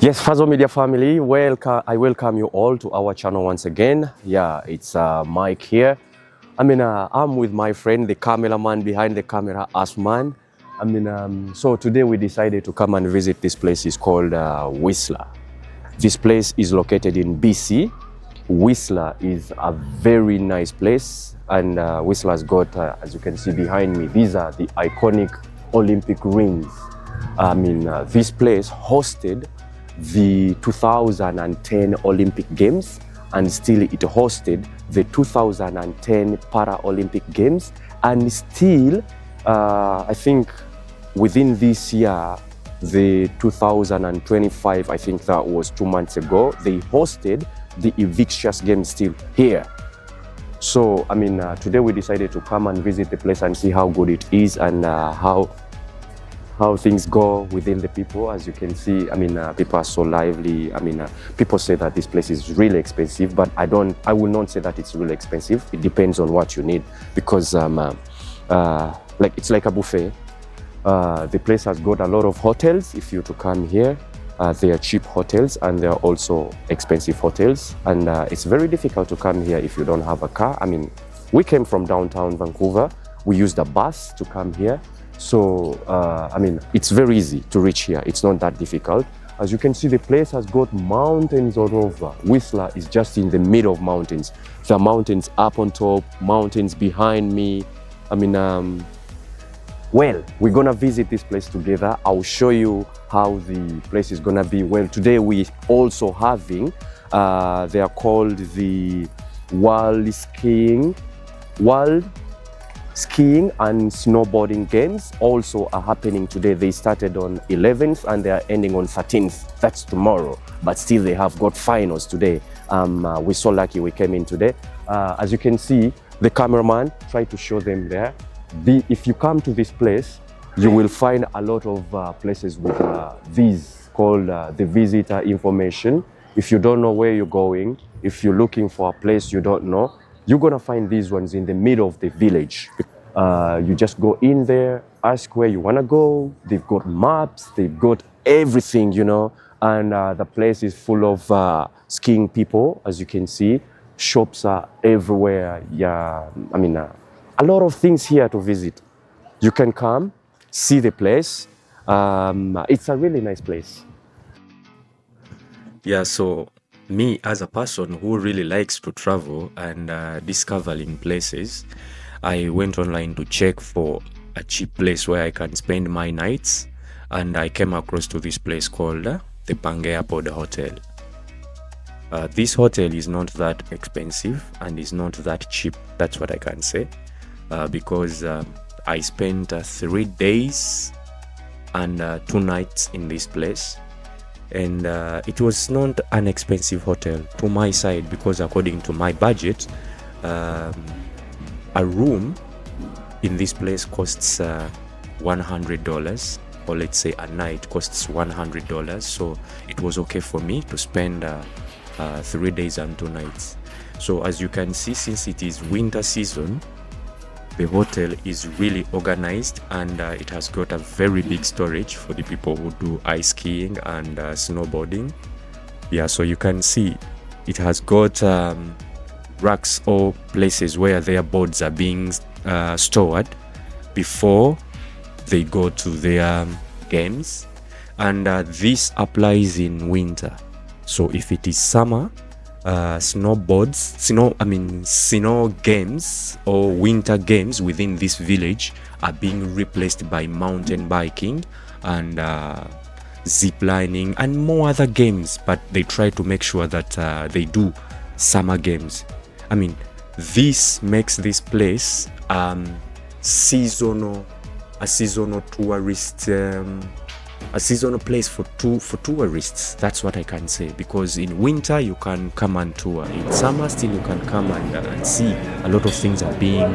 Yes, Fazo Media family, I welcome you all to our channel once again. Yeah, it's Mike here. I'm with my friend, the cameraman behind the camera, Asman. So today we decided to come and visit this place. It's called Whistler. This place is located in BC. Whistler is a very nice place, and Whistler's got, as you can see behind me, these are the iconic Olympic rings. This place hosted the 2010 Olympic Games, and still it hosted the 2010 Paralympic Games, and still I think within this year, the 2025, I think that was 2 months ago, they hosted the Evictious Games still here. So today we decided to come and visit the place and see how good it is, and how things go within the people. As you can see, people are so lively. People say that this place is really expensive, but I will not say that it's really expensive. It depends on what you need, because it's like a buffet. The place has got a lot of hotels. If you to come here, they are cheap hotels, and they are also expensive hotels, and it's very difficult to come here if you don't have a car. We came from downtown Vancouver. We used a bus to come here. So, it's very easy to reach here. It's not that difficult. As you can see, the place has got mountains all over. Whistler is just in the middle of mountains. The mountains up on top, mountains behind me. Well, we're gonna visit this place together. I'll show you how the place is gonna be. Well, today we also having, they are called the World Skiing and Snowboarding Games also are happening today. They started on 11th and they are ending on 13th. That's tomorrow, but still they have got finals today. We're so lucky we came in today. As you can see, the cameraman tried to show them there. If you come to this place, you will find a lot of places with these called the visitor information. If you don't know where you're going, if you're looking for a place you don't know, you're gonna find these ones in the middle of the village. You just go in there, ask where you wanna go. They've got maps, they've got everything, and the place is full of skiing people, as you can see. Shops are everywhere. Yeah, a lot of things here to visit. You can come, see the place. It's a really nice place. Yeah, so me as a person who really likes to travel and discovering places, I went online to check for a cheap place where I can spend my nights, and I came across to this place called the Pangea Pod Hotel. This hotel is not that expensive and is not that cheap, that's what I can say, because I spent 3 days and 2 nights in this place. And it was not an expensive hotel to my side, because according to my budget, a room in this place costs $100, or let's say a night costs $100. So it was okay for me to spend 3 days and 2 nights. So as you can see, since it is winter season, the hotel is really organized, and it has got a very big storage for the people who do ice skiing and snowboarding. Yeah, so you can see it has got racks or places where their boards are being stored before they go to their games, and this applies in winter. So if it is summer, snow games or winter games within this village are being replaced by mountain biking and zip lining and more other games, but they try to make sure that they do summer games. This makes this place a seasonal tourist, a seasonal place for tourists. That's what I can say, because in winter you can come and tour. In summer still you can come and see a lot of things are being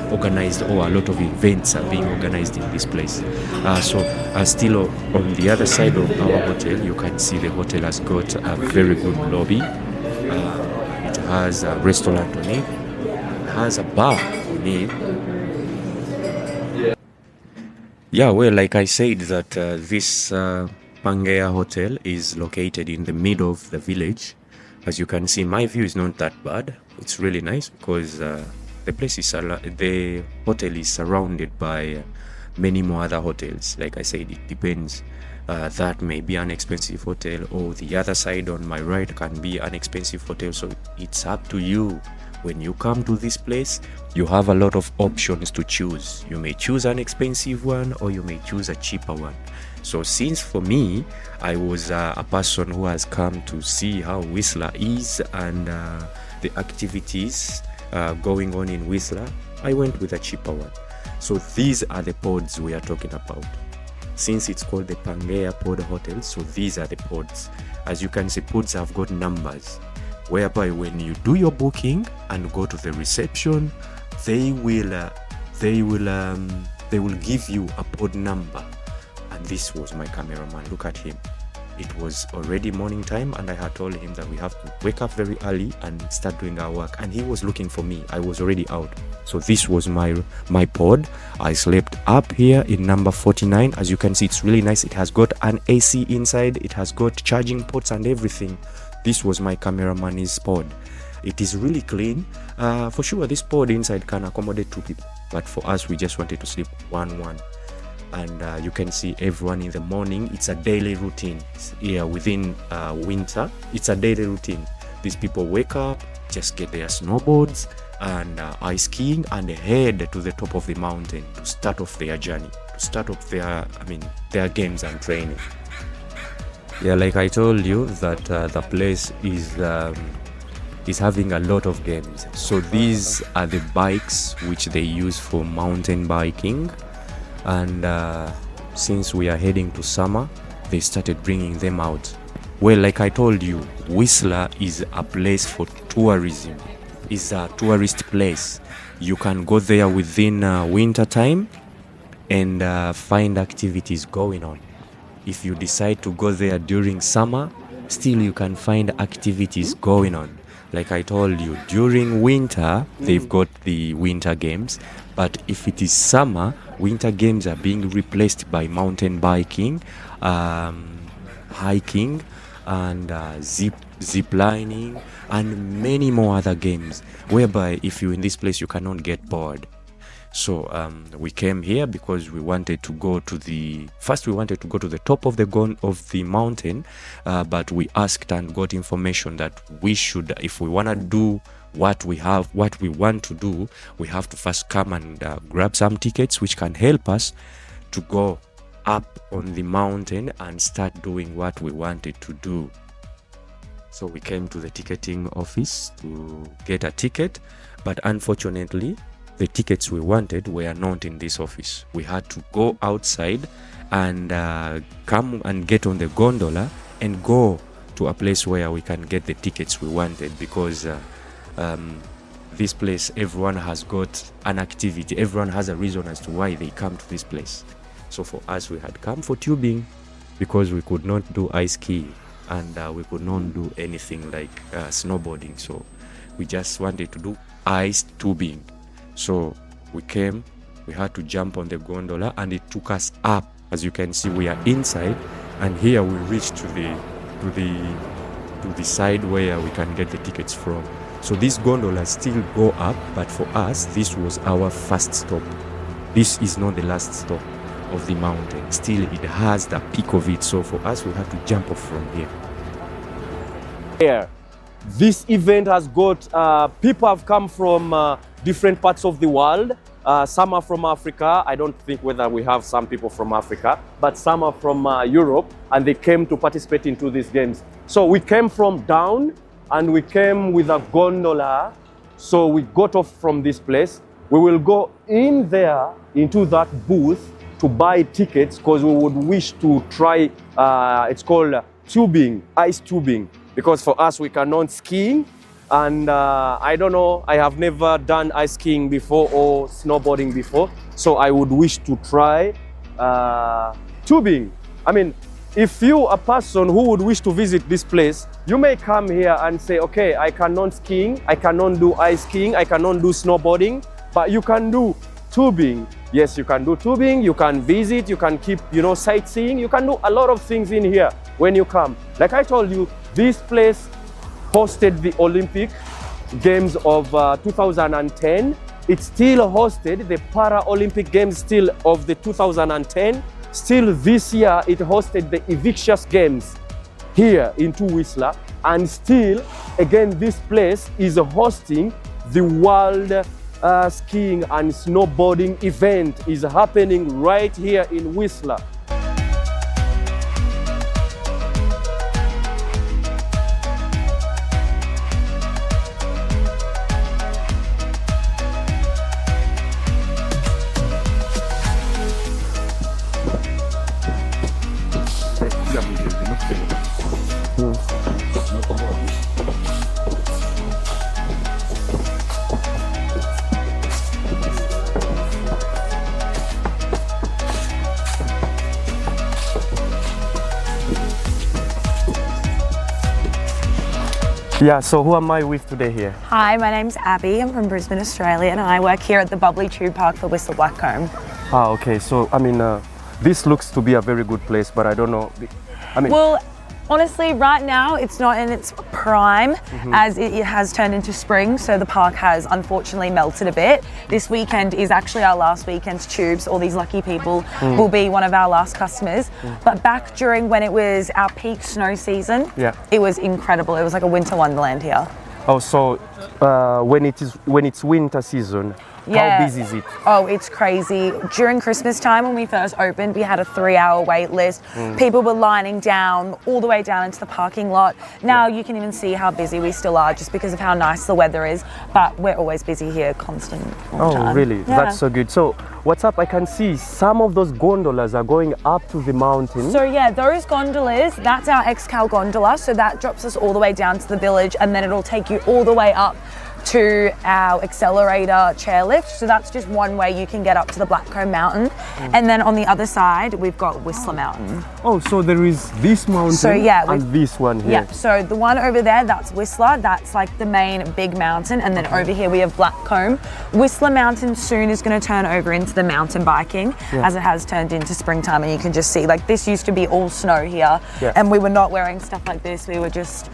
organized, or a lot of events are being organized in this place. Still on the other side of our hotel, you can see the hotel has got a very good lobby. It has a restaurant on it, has a bar on it. Yeah, well, like I said, that this Pangea Hotel is located in the middle of the village. As you can see, my view is not that bad. It's really nice because the hotel is surrounded by many more other hotels. Like I said, it depends. That may be an expensive hotel, or the other side on my right can be an expensive hotel. So it's up to you. When you come to this place, you have a lot of options to choose. You may choose an expensive one, or you may choose a cheaper one. So since for me, I was a person who has come to see how Whistler is and the activities going on in Whistler, I went with a cheaper one. So these are the pods we are talking about. Since it's called the Pangea Pod Hotel, so these are the pods. As you can see, pods have got numbers, whereby when you do your booking and go to the reception, they will give you a pod number. And this was my cameraman. Look at him. It was already morning time, and I had told him that we have to wake up very early and start doing our work, and he was looking for me. I was already out. So this was my pod. I slept up here in number 49. As you can see, it's really nice. It has got an AC inside. It has got charging ports and everything. This was my cameraman's pod. It is really clean. For sure, this pod inside can accommodate 2 people, but for us, we just wanted to sleep one. And you can see everyone in the morning. It's a daily routine. Here within winter, it's a daily routine. These people wake up, just get their snowboards and ice skiing, and head to the top of the mountain to start off their journey, to start off their games and training. Yeah, like I told you that the place is having a lot of games. So these are the bikes which they use for mountain biking. And since we are heading to summer, they started bringing them out. Well, like I told you, Whistler is a place for tourism. It's a tourist place. You can go there within winter time and find activities going on. If you decide to go there during summer, still you can find activities going on. Like I told you, during winter, they've got the winter games. But if it is summer, winter games are being replaced by mountain biking, hiking, and zip lining, and many more other games, whereby if you're in this place, you cannot get bored. So we came here because we wanted to go to the top of the mountain, but we asked and got information that we should, if we want to do what we want to do, we have to first come and grab some tickets which can help us to go up on the mountain and start doing what we wanted to do. So we came to the ticketing office to get a ticket, but unfortunately the tickets we wanted were not in this office. We had to go outside and come and get on the gondola and go to a place where we can get the tickets we wanted, because this place, everyone has got an activity, everyone has a reason as to why they come to this place. So for us, we had come for tubing because we could not do ice ski and we could not do anything like snowboarding. So we just wanted to do ice tubing. So we came, we had to jump on the gondola, and it took us up. As you can see, we are inside, and here we reached to the side where we can get the tickets from. So these gondolas still go up, but for us, this was our first stop. This is not the last stop of the mountain. Still, it has the peak of it. So for us, we had to jump off from here. Here, this event has got people have come from different parts of the world. Some are from Africa. I don't think whether we have some people from Africa, but some are from Europe, and they came to participate into these games. So we came from down, and we came with a gondola. So we got off from this place. We will go in there into that booth to buy tickets because we would wish to try, it's called tubing, ice tubing, because for us we cannot skiing. And I don't know, I have never done ice skiing before or snowboarding before. So I would wish to try tubing. I mean, if you a person who would wish to visit this place, you may come here and say, okay, I cannot skiing, I cannot do ice skiing, I cannot do snowboarding, but you can do tubing. Yes, you can do tubing, you can visit, you can keep, you know, sightseeing. You can do a lot of things in here when you come. Like I told you, this place hosted the Olympic Games of 2010. It still hosted the Paralympic Games still of the 2010. Still this year, it hosted the Invictus Games here in Whistler. And still, again, this place is hosting the World Skiing and Snowboarding event is happening right here in Whistler. Yeah, so who am I with today here? Hi, my name's Abby. I'm from Brisbane, Australia, and I work here at the Bubbly Tube Park for Whistler Blackcomb. Ah, okay. So, I mean, this looks to be a very good place, but I don't know. I mean, well, honestly, right now it's not in its prime as it has turned into spring, so the park has unfortunately melted a bit. This weekend is actually our last weekend's tubes. All these lucky people will be one of our last customers. But back during when it was our peak snow season, it was incredible. It was like a winter wonderland here. Oh, so when it's winter season, how busy is it? Oh, it's crazy. During Christmas time when we first opened, we had a 3-hour wait list. People were lining down all the way down into the parking lot. Now you can even see how busy we still are just because of how nice the weather is. But we're always busy here, constant all the time. Oh, really? Yeah. That's so good. So what's up? I can see some of those gondolas are going up to the mountain. So yeah, those gondolas, that's our Excal gondola. So that drops us all the way down to the village and then it'll take you all the way up to our accelerator chairlift. So that's just one way you can get up to the Blackcomb Mountain. And then on the other side, we've got Whistler Mountain. Oh, so there is this mountain and this one here. Yeah, so the one over there, that's Whistler. That's like the main big mountain. And then over here we have Blackcomb. Whistler Mountain soon is going to turn over into the mountain biking as it has turned into springtime. And you can just see, like, this used to be all snow here. And we were not wearing stuff like this. We were just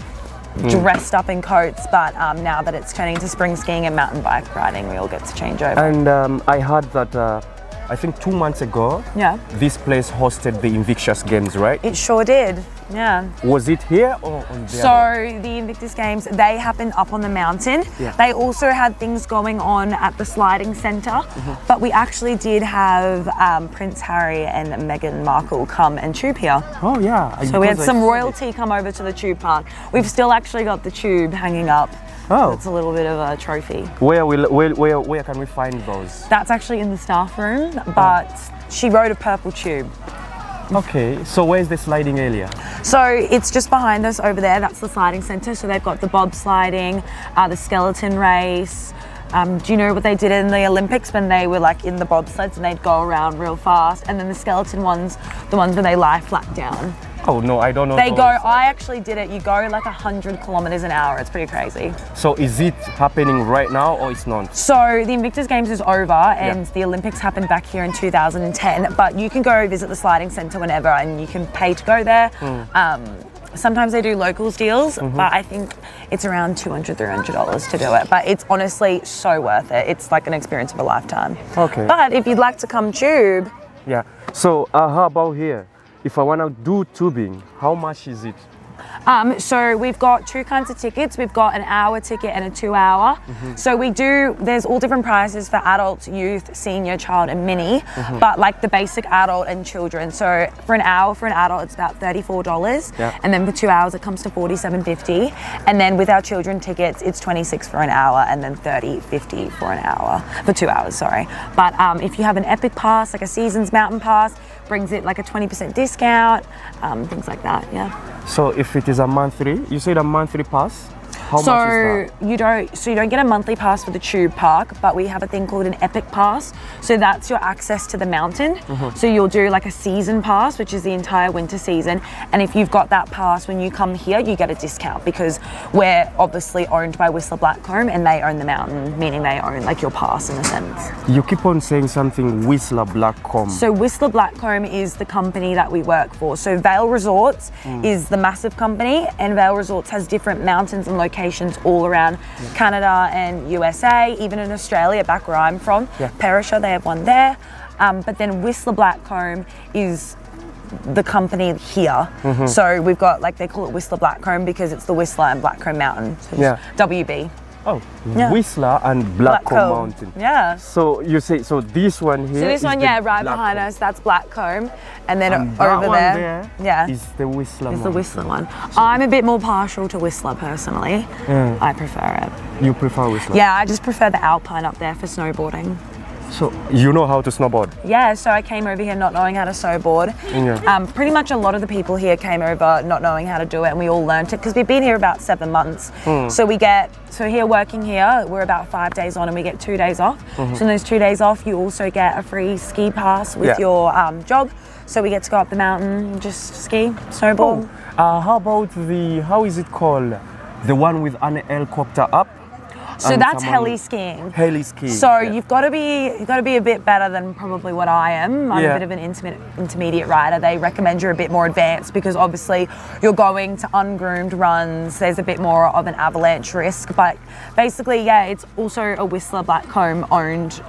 dressed up in coats, but now that it's turning to spring skiing and mountain bike riding, we all get to change over. And I heard that I think 2 months ago, this place hosted the Invictus Games, right? It sure did, yeah. Was it here or on the So the Invictus Games, they happened up on the mountain. They also had things going on at the sliding centre, but we actually did have Prince Harry and Meghan Markle come and tube here. Oh yeah. So we had some royalty come over to the tube park. We've still actually got the tube hanging up. Oh. It's a little bit of a trophy. Where can we find those? That's actually in the staff room, but she rode a purple tube. Okay, so where's the sliding area? So it's just behind us over there. That's the sliding centre. So they've got the bob sliding, the skeleton race. Do you know what they did in the Olympics when they were like in the bobsleds and they'd go around real fast? And then the skeleton ones, the ones where they lie flat down. Oh no, I don't know. They go, I actually did it. You go like 100 kilometers an hour. It's pretty crazy. So is it happening right now or it's not? So the Invictus Games is over and the Olympics happened back here in 2010, but you can go visit the sliding centre whenever and you can pay to go there. Sometimes they do locals deals, but I think it's around $200, $300 to do it. But it's honestly so worth it. It's like an experience of a lifetime. Okay. But if you'd like to come tube. Yeah. So how about here? If I want to do tubing, how much is it? So we've got two kinds of tickets. We've got an hour ticket and a 2-hour. So there's all different prices for adults, youth, senior, child and mini, but like the basic adult and children. So for an hour for an adult, it's about $34. And then for 2 hours, it comes to $47.50. And then with our children tickets, it's $26 for an hour and then $30.50 for an hour, for 2 hours, sorry. But if you have an Epic Pass, like a Seasons Mountain Pass, brings it like a 20% discount, things like that, yeah. So if it is a monthly, you said a monthly pass? How much is that? you don't get a monthly pass for the tube park, but we have a thing called an epic pass. So that's your access to the mountain. So you'll do like a season pass, which is the entire winter season. And if you've got that pass, when you come here, you get a discount because we're obviously owned by Whistler Blackcomb and they own the mountain, meaning they own like your pass in a sense. You keep on saying something Whistler Blackcomb. So Whistler Blackcomb is the company that we work for. So Vale Resorts is the massive company, and Vale Resorts has different mountains and locations all around Canada and USA, even in Australia, back where I'm from. Perisher, they have one there. But then Whistler Blackcomb is the company here. So we've got, like, they call it Whistler Blackcomb because it's the Whistler and Blackcomb Mountain. So it's WB. Oh, Whistler and Blackcomb Mountain. Yeah. So you say, so this one here. So this is one, the right behind Blackcomb. us, that's Blackcomb. And then And that over one there, is the Whistler. is the Whistler one. I'm a bit more partial to Whistler personally. I prefer it. You prefer Whistler? Yeah, I just prefer the Alpine up there for snowboarding. So you know how to snowboard? Yeah, so I came over here not knowing how to snowboard. Pretty much a lot of the people here came over not knowing how to do it, and we all learnt it because we've been here about 7 months. So here working here, we're about 5 days on and we get 2 days off. So in those 2 days off, you also get a free ski pass with your job. So we get to go up the mountain, just ski, snowboard. How about how is it called? The one with an helicopter up? So that's heli skiing. Heli skiing. So you've got to be a bit better than probably what I am. I'm a bit of an intermediate rider. They recommend you're a bit more advanced because obviously you're going to ungroomed runs. There's a bit more of an avalanche risk. But basically, it's also a Whistler Blackcomb owned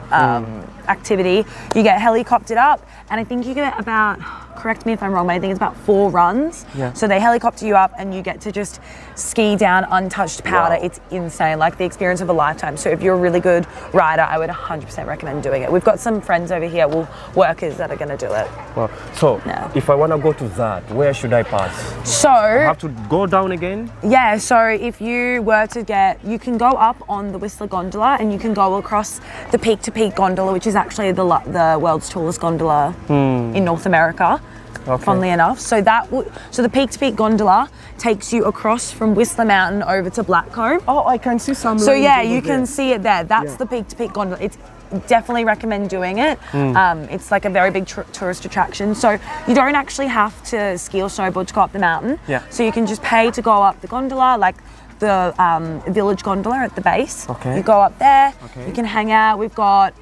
activity. You get helicoptered up, and I think you get about, correct me if I'm wrong, but I think it's about 4 runs. So they helicopter you up and you get to just ski down untouched powder. It's insane, like the experience of a lifetime. So if you're a really good rider, I would 100% recommend doing it. We've got some friends over here, workers that are going to do it. Well, so if I want to go to that, where should I pass? So I have to go down again? Yeah, so if you were to you can go up on the Whistler gondola and you can go across the peak-to-peak gondola, which is actually the world's tallest gondola in North America. Funnily enough, so the peak-to-peak gondola takes you across from Whistler Mountain over to Blackcomb. Oh, I can see some. So you can see it there. That's the peak-to-peak gondola. It's definitely recommend doing it. It's like a very big tourist attraction. So you don't actually have to ski or snowboard to go up the mountain. So you can just pay to go up the gondola, like the village gondola at the base. You go up there. You can hang out. We've got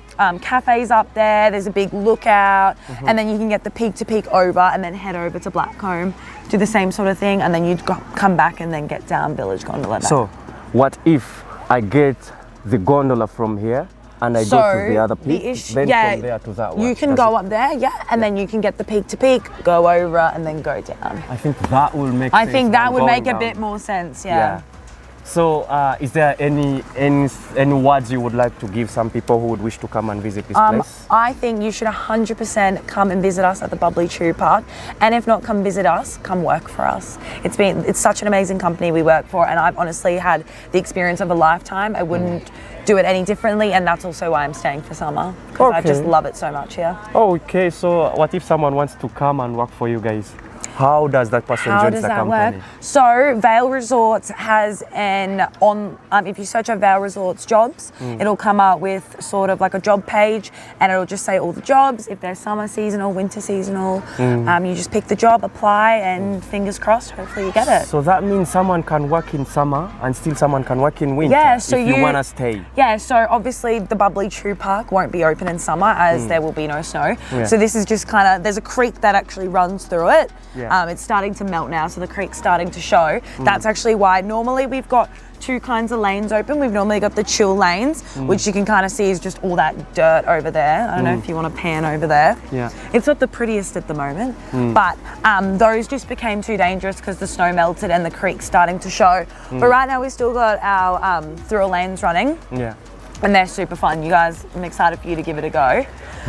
cafes up there, there's a big lookout, and then you can get the peak-to-peak over and then head over to Blackcomb, do the same sort of thing, and then you'd come back and then get down village gondola back. So what if I get the gondola from here and I go to the other peak, then from there to that one? You can go up there, and then you can get the peak-to-peak, go over and then go down. I think that will make sense. I think that would make a bit more sense, So is there any words you would like to give some people who would wish to come and visit this place? I think you should 100% come and visit us at the Bubbly Tube Park, and if not come visit us, come work for us. It's such an amazing company we work for, and I've honestly had the experience of a lifetime. I wouldn't do it any differently, and that's also why I'm staying for summer, because I just love it so much here. Okay, so what if someone wants to come and work for you guys? How does that person join the company? Work? So Vale Resorts has if you search up Vale Resorts jobs, it'll come up with sort of like a job page, and it'll just say all the jobs. If they're summer seasonal, winter seasonal, you just pick the job, apply, and fingers crossed, hopefully you get it. So that means someone can work in summer and still someone can work in winter so if you want to stay. Yeah, so obviously the Bubbly Tube Park won't be open in summer as there will be no snow. So this is just kind of, there's a creek that actually runs through it. It's starting to melt now, so the creek's starting to show. That's actually why normally we've got 2 kinds of lanes open. We've normally got the chill lanes, which you can kind of see is just all that dirt over there. I don't know if you want to pan over there. It's not the prettiest at the moment, but those just became too dangerous because the snow melted and the creek's starting to show. But right now we've still got our thrill lanes running. And they're super fun. You guys, I'm excited for you to give it a go.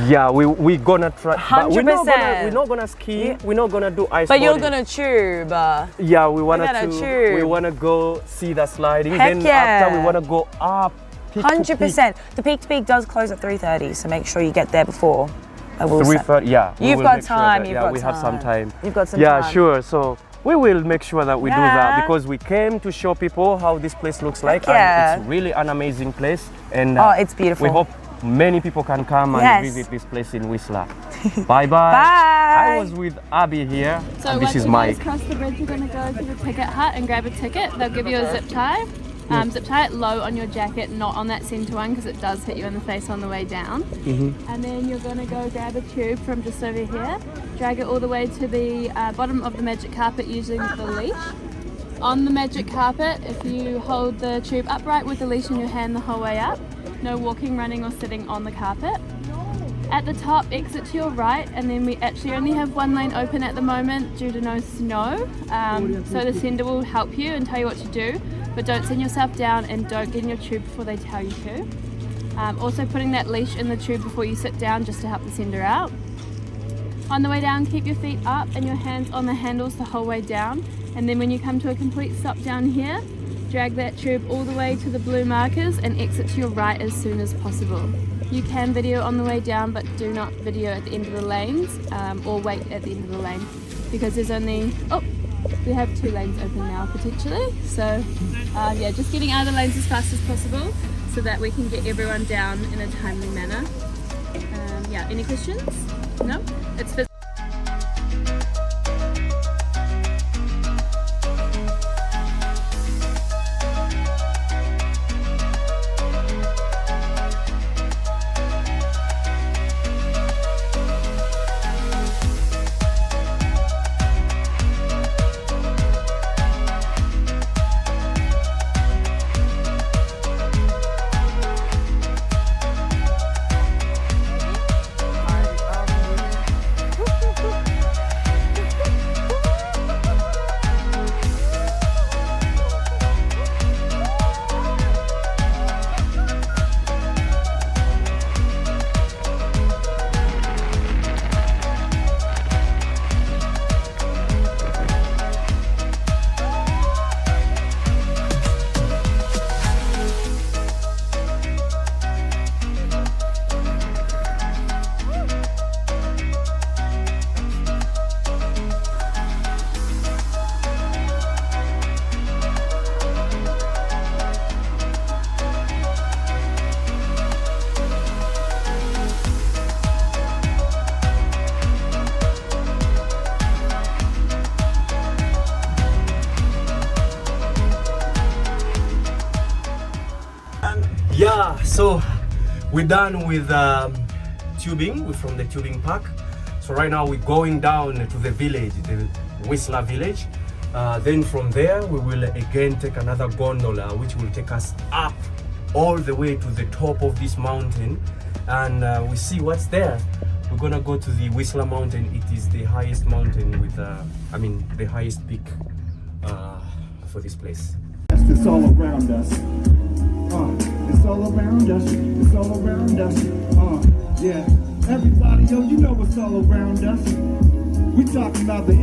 Yeah, we're gonna try. 100%. We're not gonna ski. We're not gonna do ice. But you're gonna tube. Yeah, we wanna go see the sliding. Heck then after we wanna go up. 100%. The peak-to-peak does close at 3:30, so make sure you get there before. I will say. Yeah. You've got time. You've got we time. have some time. You've got some time. Yeah, sure. So We will make sure that we do Yeah. that because we came to show people how this place looks like. yeah. And it's really an amazing place. And Oh, it's beautiful. we hope many people can come and Yes. visit this place in Whistler. Bye bye. Bye. I was with Abby here. So and once this is you guys Mike. cross the bridge, you're going to go to the ticket hut and grab a ticket. They'll give you a zip tie. Zip tie it low on your jacket, not on that center one because it does hit you in the face on the way down. And then you're going to go grab a tube from just over here, drag it all the way to the bottom of the magic carpet using the leash. On the magic carpet, if you hold the tube upright with the leash in your hand the whole way up, no walking, running or sitting on the carpet. At the top, exit to your right, and then we actually only have one lane open at the moment due to no snow. So the sender will help you and tell you what to do, but don't send yourself down and don't get in your tube before they tell you to. Also putting that leash in the tube before you sit down just to help the sender out. On the way down, keep your feet up and your hands on the handles the whole way down. And then when you come to a complete stop down here, drag that tube all the way to the blue markers and exit to your right as soon as possible. You can video on the way down, but do not video at the end of the lanes or wait at the end of the lane because there's only, we have 2 lanes open now potentially. So yeah, just getting out of the lanes as fast as possible so that we can get everyone down in a timely manner. Yeah, any questions? No? It's Yeah, so we're done with tubing. We're from the tubing park. So right now we're going down to the village, the Whistler village. Then from there we will again take another gondola which will take us up all the way to the top of this mountain and we see what's there. We're gonna go to the Whistler mountain. It is the highest mountain with the highest peak for this place. It's all around us. It's all around us. It's all around us. Yeah. Everybody, yo, you know what's all around us. We talking about the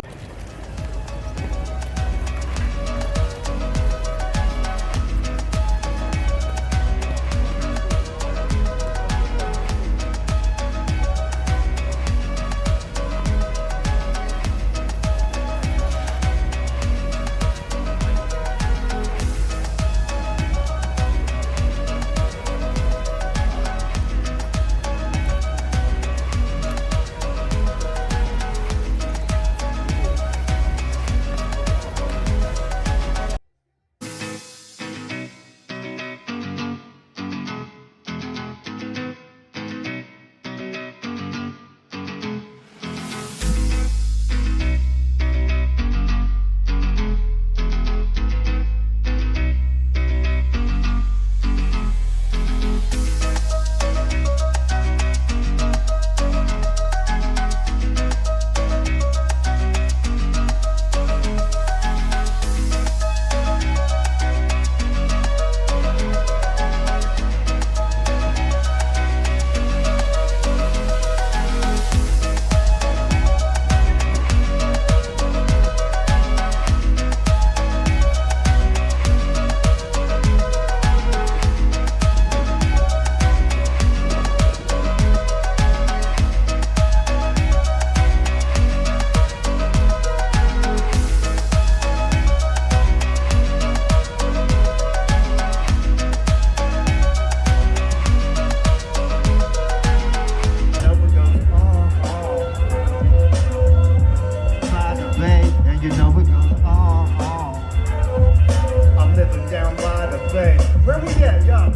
Where we at, y'all?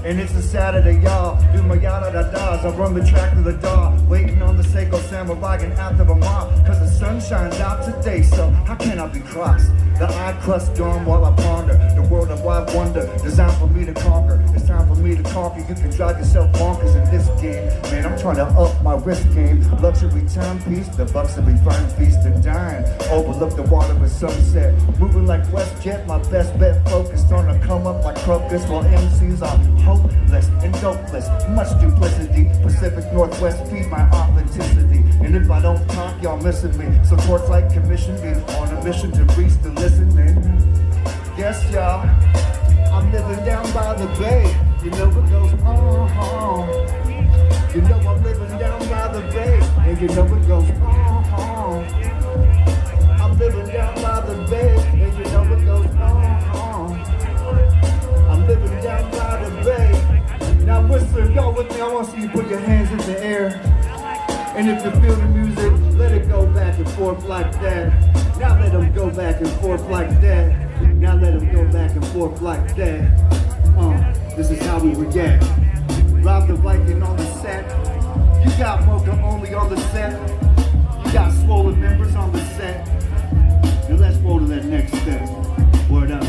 And it's a Saturday, y'all. Do my yada da da's. I run the track to the door, waiting on the Seiko Samurai and after the mom. Cause the sun shines out today, so how can I be crossed? The eye crust dawn while I ponder the world of wide wonder, designed for me to conquer. It's time for me to conquer. You can drive yourself bonkers in this game. Man, I'm trying to up my risk game. Luxury timepiece, the bucks will be fine, feast and dine. Overlook the water with sunset. Moving like WestJet, my best bet focused on a come up like crocus. While MCs are hopeless and dopeless. Much duplicity. Pacific Northwest feed my authenticity. And if I don't talk, y'all missing me. So towards like commission me on a mission to reach the listening. Yes, y'all, I'm living down by the bay. You know what goes on. You know I'm living down by the bay. And you know what goes on. I'm living down by the bay. And you know what goes on. I'm living down by the bay. Now Whistler, y'all with me, I want to see you put your hands in the air. And if you feel the music, let it go back and forth like that. Now let them go back and forth like that. Now let them go back and forth like that. This is how we react. Rob the Viking on the set. You got Mocha only on the set. You got swollen members on the set. Now let's roll to that next step. Word up.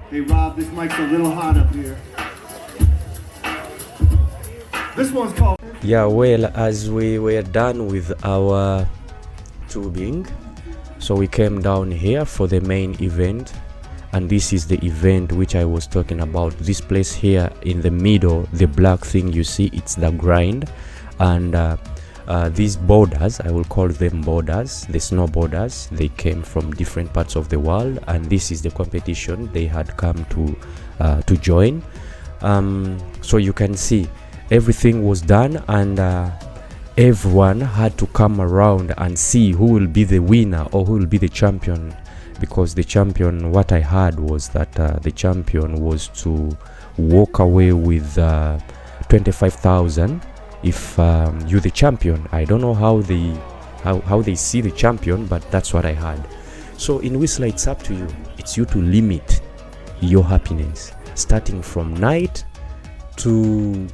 Hey Rob, this mic's a little hot up here. This one's called... Yeah, well, as we were done with our tubing, so we came down here for the main event, and this is the event which I was talking about. This place here in the middle, the black thing you see, it's the grind. And these boarders, I will call them boarders, the snowboarders, they came from different parts of the world, and this is the competition they had come to join. So you can see everything was done, and everyone had to come around and see who will be the winner or who will be the champion. Because the champion, what I heard was that the champion was to walk away with 25,000 if you're the champion. I don't know how they see the champion, but that's what I heard. So in Whistler, it's up to you. It's you to limit your happiness, starting from night to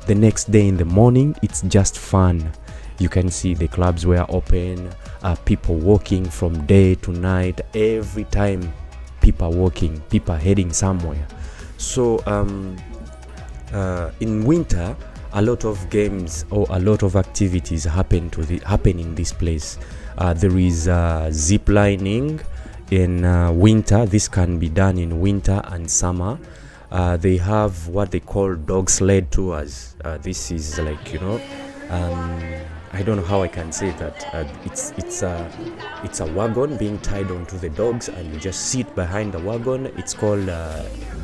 the next day in the morning. It's just fun. You can see the clubs were open, people walking from day to night. Every time people walking, people heading somewhere. So in winter, a lot of games or a lot of activities happen in this place. There is zip lining in winter. This can be done in winter and summer. They have what they call dog sled tours. This is like, you know, I don't know how I can say that. It's a wagon being tied onto the dogs, and you just sit behind the wagon. It's called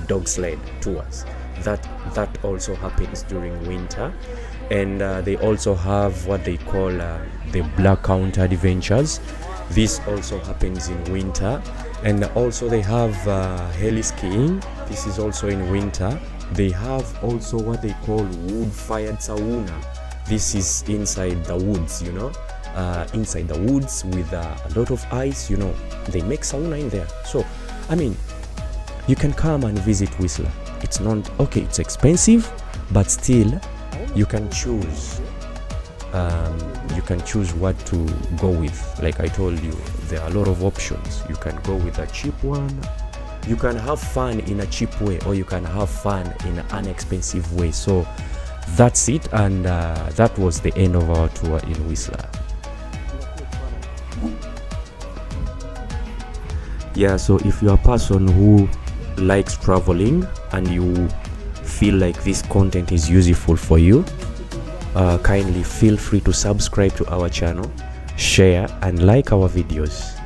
dog sled tours. That also happens during winter. And they also have what they call the blackout adventures. This also happens in winter. And also they have heli skiing. This is also in winter. They have also what they call wood-fired sauna. This is inside the woods, you know, inside the woods with a lot of ice, you know. They make sauna in there. So, I mean, you can come and visit Whistler. It's not, okay, it's expensive, but still, you can choose. You can choose what to go with. Like I told you, there are a lot of options. You can go with a cheap one. You can have fun in a cheap way, or you can have fun in an inexpensive way. So that's it, and that was the end of our tour in Whistler. Yeah, so if you're a person who likes traveling and you feel like this content is useful for you, kindly feel free to subscribe to our channel, share and like our videos.